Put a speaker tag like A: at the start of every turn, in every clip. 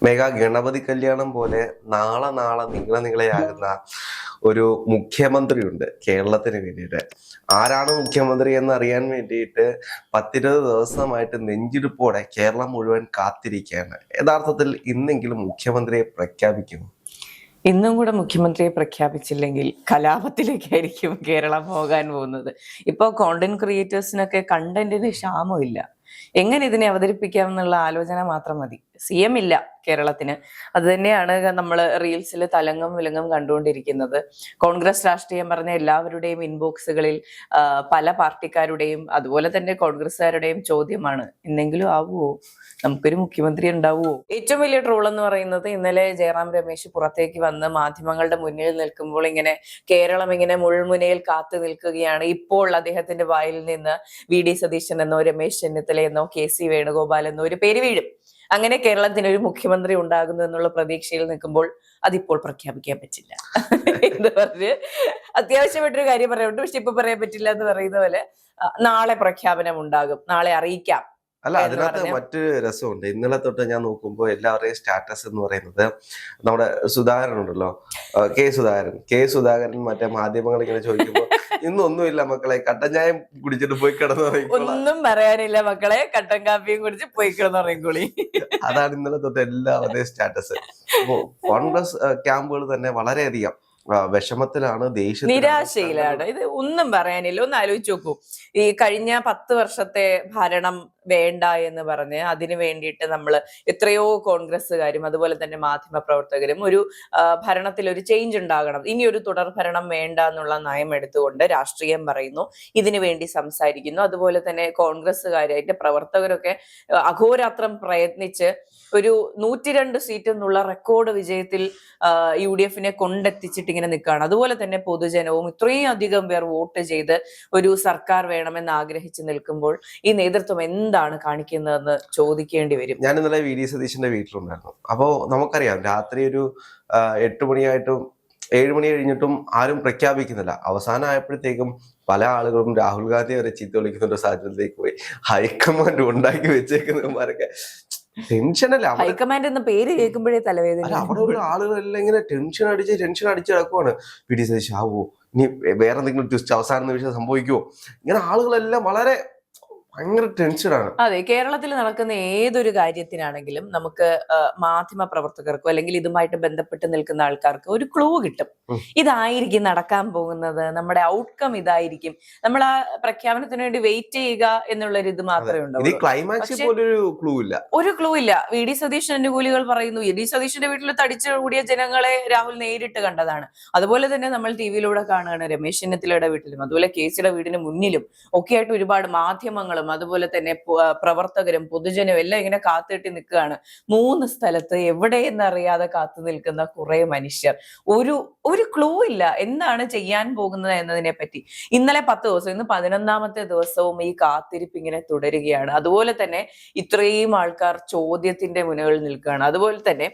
A: Mega Ganapathi കല്യാണം പോലെ നാളെ നാളെ നിങ്ങളെയാകുന്ന ഒരു മുഖ്യമന്ത്രിയുണ്ട് കേരളത്തിന് വേണ്ടിയിട്ട്. ആരാണ് മുഖ്യമന്ത്രി എന്ന് അറിയാൻ വേണ്ടിയിട്ട് 10-20 ദിവസമായിട്ട് നെഞ്ചിടിപ്പോടെ കേരളം മുഴുവൻ കാത്തിരിക്കുകയാണ്. യഥാർത്ഥത്തിൽ ഇന്നെങ്കിലും മുഖ്യമന്ത്രിയെ പ്രഖ്യാപിക്കുന്നു.
B: ഇന്നും കൂടെ മുഖ്യമന്ത്രിയെ പ്രഖ്യാപിച്ചില്ലെങ്കിൽ കലാപത്തിലേക്കായിരിക്കും കേരളം പോകാൻ പോകുന്നത്. ഇപ്പോൾ കോണ്ടന്റ് ക്രിയേറ്റേഴ്സിനൊക്കെ കണ്ടന്റിന് ക്ഷാമമില്ല. എങ്ങനെ ഇതിനെ അവതരിപ്പിക്കാം എന്നുള്ള ആലോചന മാത്രം മതി. CM ഇല്ല കേരളത്തിന്. അത് തന്നെയാണ് നമ്മൾ റീൽസിൽ തലങ്ങും വിലങ്ങും കണ്ടുകൊണ്ടിരിക്കുന്നത്. കോൺഗ്രസ് രാഷ്ട്രീയം പറഞ്ഞ എല്ലാവരുടെയും ഇൻബോക്സുകളിൽ പല പാർട്ടിക്കാരുടെയും അതുപോലെ തന്നെ കോൺഗ്രസ്സുകാരുടെയും ചോദ്യമാണ്, എന്തെങ്കിലും ആവുമോ, നമുക്കൊരു മുഖ്യമന്ത്രി ഉണ്ടാവുമോ? ഏറ്റവും വലിയ ട്രോൾ എന്ന് പറയുന്നത് ഇന്നലെ ജയറാം രമേശ് പുറത്തേക്ക് വന്ന് മാധ്യമങ്ങളുടെ മുന്നിൽ നിൽക്കുമ്പോൾ ഇങ്ങനെ കേരളം ഇങ്ങനെ മുൾമുനയിൽ കാത്തു നിൽക്കുകയാണ്. ഇപ്പോൾ അദ്ദേഹത്തിന്റെ വായിൽ നിന്ന് VD സതീശൻ എന്നോ രമേശ് ചെന്നിത്തല എന്നോ KC വേണുഗോപാൽ എന്നോ ഒരു പേര് വീഴും. അങ്ങനെ കേരളത്തിന് ഒരു മുഖ്യമന്ത്രി ഉണ്ടാകുന്നു എന്നുള്ള പ്രതീക്ഷയിൽ നിൽക്കുമ്പോൾ അതിപ്പോൾ പ്രഖ്യാപിക്കാൻ പറ്റില്ല എന്ന് പറഞ്ഞ് അത്യാവശ്യമായിട്ടൊരു കാര്യം പറയാനുണ്ട്. പക്ഷെ ഇപ്പൊ പറയാൻ പറ്റില്ല എന്ന് പറയുന്ന പോലെ നാളെ പ്രഖ്യാപനം ഉണ്ടാകും, നാളെ അറിയിക്കാം.
A: അല്ല, അതിനകത്ത് മറ്റൊരു രസമുണ്ട്. ഇന്നലെ തൊട്ട് ഞാൻ നോക്കുമ്പോൾ എല്ലാവരുടെയും സ്റ്റാറ്റസ് എന്ന് പറയുന്നത് നമ്മുടെ സുധാകരൻ ഉണ്ടല്ലോ, കെ സുധാകരൻ മറ്റേ മാധ്യമങ്ങൾ ഇങ്ങനെ ചോദിക്കുമ്പോൾ ഇന്നൊന്നുമില്ല മക്കളെ, കട്ടൻ ചായം കുടിച്ചിട്ട് പോയി കിടന്നുറങ്ങി,
B: ഒന്നും പറയാനില്ല മക്കളെ, കട്ടൻ കാപ്പിയും കുടിച്ച് പോയി കിടന്നുറങ്ങിക്കോളി.
A: അതാണ് ഇന്നലെ തൊട്ട് എല്ലാവരുടെയും സ്റ്റാറ്റസ്. അപ്പോ കോൺഗ്രസ് ക്യാമ്പുകൾ തന്നെ വളരെയധികം വിഷമത്തിലാണ്,
B: നിരാശയിലാണ്. ഇത് ഒന്നും പറയാനില്ല. ഒന്ന് ആലോചിച്ച് നോക്കൂ. ഈ കഴിഞ്ഞ 10 വർഷത്തെ ഭരണം വേണ്ട എന്ന് പറഞ്ഞ് അതിനു വേണ്ടിയിട്ട് നമ്മൾ എത്രയോ കോൺഗ്രസ്സുകാരും അതുപോലെ തന്നെ മാധ്യമ പ്രവർത്തകരും ഒരു ഭരണത്തിൽ ഒരു ചേഞ്ച് ഉണ്ടാകണം, ഇനി ഒരു തുടർ ഭരണം വേണ്ട എന്നുള്ള നയം എടുത്തുകൊണ്ട് രാഷ്ട്രീയം പറയുന്നു, ഇതിനു വേണ്ടി സംസാരിക്കുന്നു. അതുപോലെ തന്നെ കോൺഗ്രസ്സുകാർ അതിന്റെ പ്രവർത്തകരൊക്കെ അഹോരാത്രം പ്രയത്നിച്ച് ഒരു 102 സീറ്റ് എന്നുള്ള റെക്കോർഡ് വിജയത്തിൽ UDFനെ കൊണ്ടെത്തിച്ചിട്ട് ഇങ്ങനെ നിൽക്കുകയാണ്. അതുപോലെ തന്നെ പൊതുജനവും ഇത്രയും അധികം പേർ വോട്ട് ചെയ്ത് ഒരു സർക്കാർ വേണമെന്ന് ആഗ്രഹിച്ച് നിൽക്കുമ്പോൾ ഈ നേതൃത്വം എന്താണ് കാണിക്കുന്നതെന്ന് ചോദിക്കേണ്ടി വരും.
A: ഞാൻ ഇന്നലെ VD സതീശന്റെ വീട്ടിലുണ്ടായിരുന്നു. അപ്പോൾ നമുക്കറിയാം രാത്രി ഒരു 8 മണിയായിട്ടും 7 മണി കഴിഞ്ഞിട്ടും ആരും പ്രഖ്യാപിക്കുന്നില്ല. അവസാനം ആയപ്പോഴത്തേക്കും പല ആളുകളും രാഹുൽ ഗാന്ധി വരെ ചീത്ത വിളിക്കുന്ന ഒരു സാഹചര്യത്തിലേക്ക് പോയി. ഹൈക്കമാൻഡ് ഉണ്ടാക്കി വെച്ചേക്കുന്നവന്മാരൊക്കെ ടെൻഷനല്ല.
B: ഹൈക്കമാൻഡ് എന്ന പേര് കേൾക്കുമ്പോഴേ തലവേദന.
A: അവിടെ ഒരു ആളുകളെല്ലാം ഇങ്ങനെ ടെൻഷൻ അടിച്ച് കിടക്കുവാണ്. VD സതീശ് ആവോ, ഇനി വേറെ എന്തെങ്കിലും ട്വിസ്റ്റ് അവസാന നിമിഷം സംഭവിക്കുമോ, ഇങ്ങനെ ആളുകളെല്ലാം വളരെ ഭയങ്കര ടെൻഷനാണ്.
B: അതെ, കേരളത്തിൽ നടക്കുന്ന ഏതൊരു കാര്യത്തിനാണെങ്കിലും നമുക്ക് മാധ്യമ പ്രവർത്തകർക്കോ അല്ലെങ്കിൽ ഇതുമായിട്ട് ബന്ധപ്പെട്ട് നിൽക്കുന്ന ആൾക്കാർക്ക് ഒരു ക്ലൂ കിട്ടും. ഇതായിരിക്കും നടക്കാൻ പോകുന്നത്, നമ്മുടെ ഔട്ട്കം ഇതായിരിക്കും. നമ്മൾ ആ പ്രഖ്യാപനത്തിന് വേണ്ടി വെയിറ്റ് ചെയ്യുക എന്നുള്ളൊരു ഇത് മാത്രമേ ഉണ്ടാവൂ. ഒരു ക്ലൂ ഇല്ല. VD സതീശൻ അനുകൂലികൾ പറയുന്നു, VD സതീശന്റെ വീട്ടിൽ തടിച്ചു കൂടിയ ജനങ്ങളെ രാഹുൽ നേരിട്ട് കണ്ടതാണ്. അതുപോലെ തന്നെ നമ്മൾ TV-യിലൂടെ കാണുകയാണ് രമേശ് ചെന്നിത്തലയുടെ വീട്ടിലും അതുപോലെ KCയുടെ വീടിന് മുന്നിലും ഒക്കെ ആയിട്ട് ഒരുപാട് മാധ്യമങ്ങളും അതുപോലെ തന്നെ പ്രവർത്തകരും പൊതുജനവും എല്ലാം ഇങ്ങനെ കാത്തിട്ട് നിൽക്കുകയാണ്. 3 സ്ഥലത്ത് എവിടെയെന്നറിയാതെ കാത്തു നിൽക്കുന്ന കുറെ മനുഷ്യർ. ഒരു ക്ലൂ ഇല്ല എന്താണ് ചെയ്യാൻ പോകുന്നത് എന്നതിനെ പറ്റി. ഇന്നലെ 10 ദിവസം, ഇന്ന് 11ാമത്തെ ദിവസവും ഈ കാത്തിരിപ്പ് ഇങ്ങനെ തുടരുകയാണ്. അതുപോലെ തന്നെ ഇത്രയും ആൾക്കാർ ചോദ്യത്തിന്റെ മുനകളിൽ നിൽക്കുകയാണ്. അതുപോലെ തന്നെ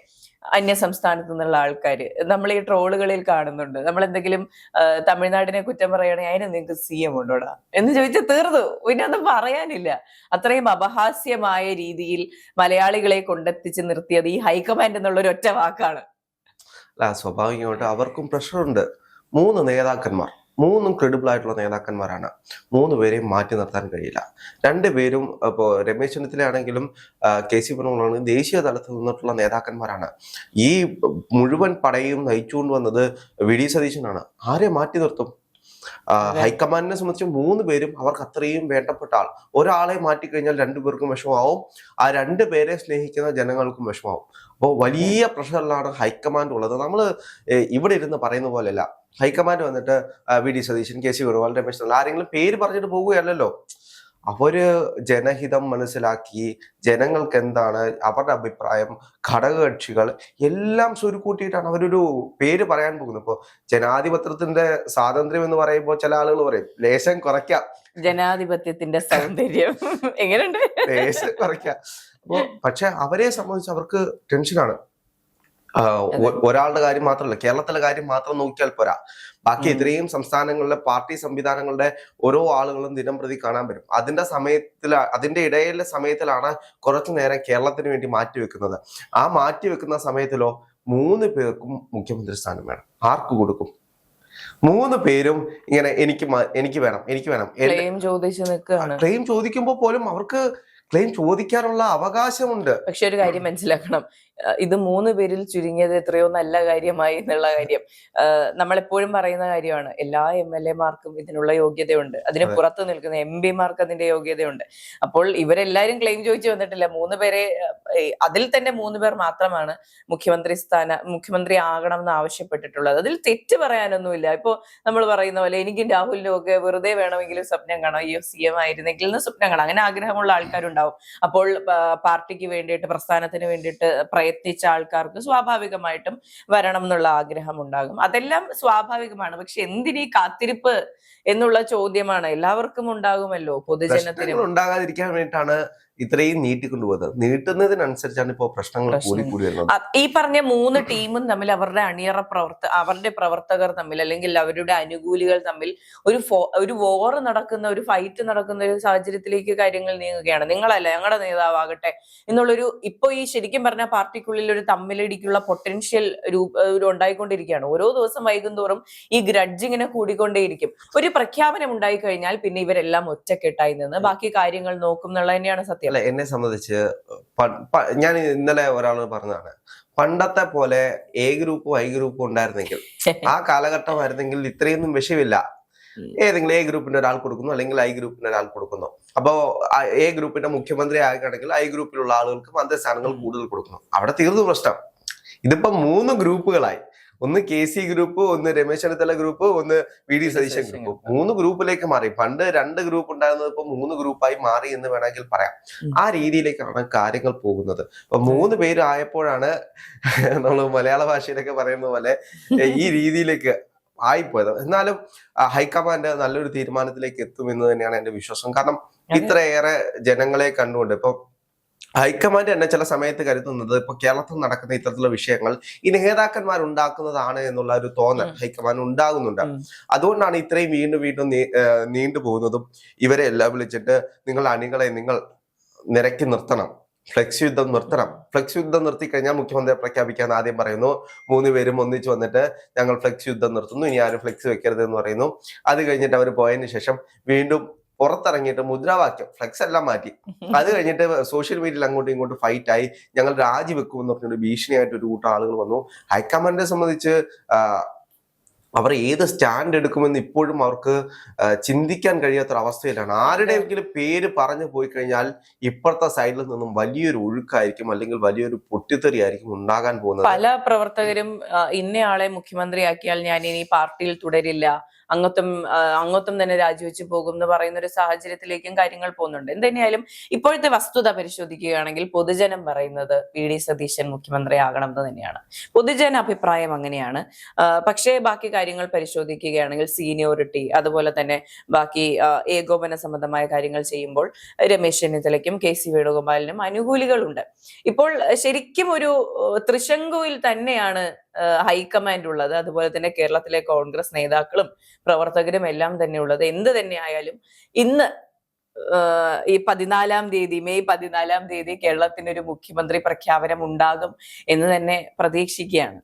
B: അന്യ സംസ്ഥാനത്തു നിന്നുള്ള ആൾക്കാര് നമ്മൾ ഈ ട്രോളുകളിൽ കാണുന്നുണ്ട്. നമ്മൾ എന്തെങ്കിലും തമിഴ്നാടിനെ കുറ്റം പറയുകയാണെങ്കിൽ അതിന് നിങ്ങൾക്ക് CM ഉണ്ടോടാ എന്ന് ചോദിച്ചാൽ തീർന്നു, പിന്നെ ഒന്നും പറയാനില്ല. അത്രയും അപഹാസ്യമായ രീതിയിൽ മലയാളികളെ കൊണ്ടെത്തിച്ച് നിർത്തിയത് ഈ ഹൈക്കമാൻഡ് എന്നുള്ള ഒരു ഒറ്റ വാക്കാണ്.
A: സ്വാഭാവികമായിട്ട് അവർക്കും പ്രഷറുണ്ട്. 3 നേതാക്കന്മാർ, 3 ക്രെഡിബിൾ ആയിട്ടുള്ള നേതാക്കന്മാരാണ്. 3 പേരെയും മാറ്റി നിർത്താൻ കഴിയില്ല. 2 പേരും ഇപ്പോൾ രമേശ് ചെന്നിത്തലയാണെങ്കിലും KC വേണുഗോപാലാണെങ്കിലും ദേശീയ തലത്തിൽ നിന്നിട്ടുള്ള നേതാക്കന്മാരാണ്. ഈ മുഴുവൻ പടയും നയിച്ചുകൊണ്ട് വന്നത് VD സതീശനാണ്. ആരെ മാറ്റി നിർത്തും? ഹൈക്കമാൻഡിനെ സംബന്ധിച്ച് 3 പേരും അവർക്ക് അത്രയും വേണ്ടപ്പെട്ട ആൾ. ഒരാളെ മാറ്റിക്കഴിഞ്ഞാൽ 2 പേർക്കും വിഷമമാവും, ആ 2 പേരെ സ്നേഹിക്കുന്ന ജനങ്ങൾക്കും വിഷമമാവും. അപ്പോൾ വലിയ പ്രഷറിലാണ് ഹൈക്കമാൻഡ് ഉള്ളത്. നമ്മൾ ഇവിടെ ഇരുന്ന് പറയുന്ന പോലെയല്ല. ഹൈക്കമാൻഡ് വന്നിട്ട് VD സതീശൻ, KC വേണുഗോപാൽ, രമേശ് ആരെങ്കിലും പേര് പറഞ്ഞിട്ട് പോകുകയല്ലോ. അവര് ജനഹിതം മനസ്സിലാക്കി ജനങ്ങൾക്ക് എന്താണ് അവരുടെ അഭിപ്രായം, ഘടകകക്ഷികൾ എല്ലാം സ്വരുക്കൂട്ടിയിട്ടാണ് അവരൊരു പേര് പറയാൻ പോകുന്നത്. ഇപ്പൊ ജനാധിപത്യത്തിന്റെ സ്വാതന്ത്ര്യം എന്ന് പറയുമ്പോൾ ചില ആളുകൾ പറയും ലേശം കുറയ്ക്കാം,
B: ജനാധിപത്യത്തിന്റെ സൗന്ദര്യം എങ്ങനെയുണ്ട്,
A: ലേശം കുറയ്ക്കാം. അപ്പൊ പക്ഷെ അവരെ സംബന്ധിച്ച് അവർക്ക് ടെൻഷനാണ്. ഒരാളുടെ കാര്യം മാത്രമല്ല, കേരളത്തിലെ കാര്യം മാത്രം നോക്കിയാൽ പോരാ. ബാക്കി ഇത്രയും സംസ്ഥാനങ്ങളിലെ പാർട്ടി സംവിധാനങ്ങളുടെ ഓരോ ആളുകളും ദിനം പ്രതി കാണാൻ വരും. അതിന്റെ ഇടയിലെ സമയത്തിലാണ് കുറച്ചു നേരം കേരളത്തിന് വേണ്ടി മാറ്റിവെക്കുന്നത്. ആ മാറ്റിവെക്കുന്ന സമയത്തിലോ 3 പേർക്കും മുഖ്യമന്ത്രി സ്ഥാനം വേണം. ആർക്ക് കൊടുക്കും? 3 പേരും ഇങ്ങനെ എനിക്ക് വേണം ക്ലെയിം ചോദിക്കുമ്പോൾ പോലും അവർക്ക് ക്ലെയിം ചോദിക്കാനുള്ള അവകാശമുണ്ട്.
B: പക്ഷെ ഒരു കാര്യം മനസ്സിലാക്കണം, ഇത് 3 പേരിൽ ചുരുങ്ങിയത് എത്രയോ നല്ല കാര്യമായി എന്നുള്ള കാര്യം നമ്മളെപ്പോഴും പറയുന്ന കാര്യമാണ്. എല്ലാ MLA മാർക്കും ഇതിനുള്ള യോഗ്യതയുണ്ട്, അതിന് പുറത്ത് നിൽക്കുന്ന MP മാർക്ക് അതിന്റെ യോഗ്യതയുണ്ട്. അപ്പോൾ ഇവരെല്ലാരും ക്ലെയിം ചോദിച്ചു വന്നിട്ടില്ല. 3 പേരെ, അതിൽ തന്നെ 3 പേർ മാത്രമാണ് മുഖ്യമന്ത്രി ആകണം എന്ന് ആവശ്യപ്പെട്ടിട്ടുള്ളത്. അതിൽ തെറ്റ് പറയാനൊന്നുമില്ല. ഇപ്പോ നമ്മൾ പറയുന്ന പോലെ എനിക്കും രാഹുലിനും ഒക്കെ വെറുതെ വേണമെങ്കിലും സ്വപ്നം കാണാം, CM ആയിരുന്നെങ്കിൽ എന്ന് സ്വപ്നം കാണാം. അങ്ങനെ ആഗ്രഹമുള്ള ആൾക്കാരുണ്ടാവും. അപ്പോൾ പാർട്ടിക്ക് വേണ്ടിയിട്ട്, പ്രസ്ഥാനത്തിന് വേണ്ടിയിട്ട് പ്രയത്നിച്ച ആൾക്കാർക്ക് സ്വാഭാവികമായിട്ടും വരണം എന്നുള്ള ആഗ്രഹം ഉണ്ടാകും. അതെല്ലാം സ്വാഭാവികമാണ്. പക്ഷെ എന്തിനീ കാത്തിരിപ്പ് എന്നുള്ള ചോദ്യമാണ് എല്ലാവർക്കും ഉണ്ടാകുമല്ലോ. പൊതുജനത്തിന്
A: ഉണ്ടാകാതിരിക്കാൻ വേണ്ടിയിട്ടാണ് ഇത്രയും നീട്ടിക്കൊണ്ടുപോകുന്നത്. നീട്ടുന്നതിനനുസരിച്ചാണ് ഇപ്പോൾ പ്രശ്നങ്ങൾ കൂടി വരുന്നത്.
B: ഈ പറഞ്ഞ 3 ടീമും തമ്മിൽ, അവരുടെ പ്രവർത്തകർ തമ്മിൽ, അല്ലെങ്കിൽ അവരുടെ അനുകൂലികൾ തമ്മിൽ ഒരു വോർ നടക്കുന്ന, ഒരു ഫൈറ്റ് നടക്കുന്ന ഒരു സാഹചര്യത്തിലേക്ക് കാര്യങ്ങൾ നീങ്ങുകയാണ്. നിങ്ങളല്ല ഞങ്ങളുടെ നേതാവാകട്ടെ എന്നുള്ളൊരു, ഇപ്പൊ ഈ ശരിക്കും പറഞ്ഞ പാർട്ടിക്കുള്ളിൽ ഒരു തമ്മിലടിക്കുള്ള പൊട്ടൻഷ്യൽ ഉണ്ടായിക്കൊണ്ടിരിക്കുകയാണ്. ഓരോ ദിവസം വൈകുന്തോറും ഈ ഗ്രഡ്ജ് ഇങ്ങനെ കൂടിക്കൊണ്ടേയിരിക്കും. ഒരു പ്രഖ്യാപനം ഉണ്ടായി കഴിഞ്ഞാൽ പിന്നെ ഇവരെല്ലാം ഒറ്റക്കെട്ടായി നിന്ന് ബാക്കി കാര്യങ്ങൾ നോക്കും എന്നുള്ളത് തന്നെയാണ് സത്യം.
A: അല്ല, എന്നെ സംബന്ധിച്ച് ഞാൻ ഇന്നലെ ഒരാൾ പറഞ്ഞതാണ്, പണ്ടത്തെ പോലെ A ഗ്രൂപ്പും I ഗ്രൂപ്പും ഉണ്ടായിരുന്നെങ്കിൽ, ആ കാലഘട്ടമായിരുന്നെങ്കിൽ ഇത്രയൊന്നും വിഷയമില്ല. ഏതെങ്കിലും A ഗ്രൂപ്പിന്റെ ഒരാൾ കൊടുക്കുന്നു, അല്ലെങ്കിൽ I ഗ്രൂപ്പിന്റെ ഒരാൾ കൊടുക്കുന്നു. അപ്പോ A ഗ്രൂപ്പിന്റെ മുഖ്യമന്ത്രി ആക്കുകയാണെങ്കിൽ I ഗ്രൂപ്പിലുള്ള ആളുകൾക്ക് മന്ത്രിസ്ഥാനങ്ങൾ കൂടുതൽ കൊടുക്കുന്നു. അവിടെ തീർന്നു പ്രശ്നം. ഇതിപ്പോ 3 ഗ്രൂപ്പുകളായി. ഒന്ന് KC ഗ്രൂപ്പ്, ഒന്ന് രമേശ് ചെന്നിത്തല ഗ്രൂപ്പ്, ഒന്ന് VD സതീശൻ ഗ്രൂപ്പ്. 3 ഗ്രൂപ്പിലേക്ക് മാറി. പണ്ട് 2 ഗ്രൂപ്പ് ഉണ്ടായിരുന്നത് ഇപ്പൊ 3 ഗ്രൂപ്പായി മാറി എന്ന് വേണമെങ്കിൽ പറയാം. ആ രീതിയിലേക്കാണ് കാര്യങ്ങൾ പോകുന്നത്. അപ്പൊ 3 പേര് ആയപ്പോഴാണ് നമ്മൾ മലയാള ഭാഷയിലൊക്കെ പറയുന്ന പോലെ ഈ രീതിയിലേക്ക് ആയിപ്പോയത്. എന്നാലും ഹൈക്കമാൻഡ് നല്ലൊരു തീരുമാനത്തിലേക്ക് എത്തുമെന്ന് തന്നെയാണ് എന്റെ വിശ്വാസം. കാരണം ഇത്രയേറെ ജനങ്ങളെ കണ്ടുകൊണ്ട് ഇപ്പൊ ഹൈക്കമാൻഡ് തന്നെ ചില സമയത്ത് കരുതുന്നത്, ഇപ്പൊ കേരളത്തിൽ നടക്കുന്ന ഇത്തരത്തിലുള്ള വിഷയങ്ങൾ ഈ നേതാക്കന്മാർ ഉണ്ടാക്കുന്നതാണ് എന്നുള്ള ഒരു തോന്നൽ ഹൈക്കമാൻഡ് ഉണ്ടാകുന്നുണ്ട്. അതുകൊണ്ടാണ് ഇത്രയും വീണ്ടും നീണ്ടുപോകുന്നതും. ഇവരെ എല്ലാം വിളിച്ചിട്ട് നിങ്ങൾ അണികളെ നിങ്ങൾ നിരക്കി നിർത്തണം, ഫ്ലെക്സ് യുദ്ധം നിർത്തണം. ഫ്ലെക്സ് യുദ്ധം നിർത്തി കഴിഞ്ഞാൽ മുഖ്യമന്ത്രി പ്രഖ്യാപിക്കാൻ ആദ്യം പറയുന്നു. 3 പേരും ഒന്നിച്ച് വന്നിട്ട് ഞങ്ങൾ ഫ്ലെക്സ് യുദ്ധം നിർത്തുന്നു, ഇനി ആരും ഫ്ലെക്സ് വെക്കരുത് എന്ന് പറയുന്നു. അത് കഴിഞ്ഞിട്ട് അവർ പോയതിനു ശേഷം വീണ്ടും പുറത്തിറങ്ങിയിട്ട് മുദ്രാവാക്യം, ഫ്ലെക്സ് എല്ലാം മാറ്റി. അത് കഴിഞ്ഞിട്ട് സോഷ്യൽ മീഡിയയിൽ അങ്ങോട്ടും ഇങ്ങോട്ടും ഫൈറ്റ് ആയി. ഞങ്ങൾ രാജിവെക്കുമെന്ന് പറഞ്ഞൊരു ഭീഷണിയായിട്ട് ഒരു കൂട്ടം ആളുകൾ വന്നു. ഹൈക്കമാൻഡിനെ സംബന്ധിച്ച് അവർ ഏത് സ്റ്റാൻഡ് എടുക്കുമെന്ന് ഇപ്പോഴും അവർക്ക് ചിന്തിക്കാൻ കഴിയാത്തൊരവസ്ഥയിലാണ്. ആരുടെയെങ്കിലും പേര് പറഞ്ഞു പോയി കഴിഞ്ഞാൽ ഇപ്പുറത്തെ സൈഡിൽ നിന്നും വലിയൊരു ഒഴുക്കായിരിക്കും, അല്ലെങ്കിൽ വലിയൊരു പൊട്ടിത്തെറിയായിരിക്കും ഉണ്ടാകാൻ പോകുന്നത്.
B: പല പ്രവർത്തകരും ഇന്നയാളെ മുഖ്യമന്ത്രിയാക്കിയാൽ ഞാൻ ഇനി പാർട്ടിയിൽ തുടരില്ല, അംഗത്വം തന്നെ രാജിവെച്ച് പോകും എന്ന് പറയുന്ന ഒരു സാഹചര്യത്തിലേക്കും കാര്യങ്ങൾ പോകുന്നുണ്ട്. എന്തുതന്നെയായാലും ഇപ്പോഴത്തെ വസ്തുത പരിശോധിക്കുകയാണെങ്കിൽ പൊതുജനം പറയുന്നത് VD സതീശൻ മുഖ്യമന്ത്രി ആകണം എന്ന് തന്നെയാണ്. പൊതുജന അഭിപ്രായം അങ്ങനെയാണ്. പക്ഷേ ബാക്കി കാര്യങ്ങൾ പരിശോധിക്കുകയാണെങ്കിൽ സീനിയോറിറ്റി, അതുപോലെ തന്നെ ബാക്കി ഏകോപന സംബന്ധമായ കാര്യങ്ങൾ ചെയ്യുമ്പോൾ രമേശ് ചെന്നിത്തലയ്ക്കും KC വേണുഗോപാലിനും അനുകൂലികളുണ്ട്. ഇപ്പോൾ ശരിക്കും ഒരു തൃശങ്കുവിൽ തന്നെയാണ് ഹൈക്കമാൻഡ് ഉള്ളത്. അതുപോലെ തന്നെ കേരളത്തിലെ കോൺഗ്രസ് നേതാക്കളും പ്രവർത്തകരും എല്ലാം തന്നെ ഉള്ളത്. എന്ത് തന്നെ ആയാലും ഇന്ന് ഈ 14-ാം തീയതി, മെയ് 14-ാം തീയതി കേരളത്തിനൊരു മുഖ്യമന്ത്രി പ്രഖ്യാപനം ഉണ്ടാകും എന്ന് തന്നെ പ്രതീക്ഷിക്കുകയാണ്.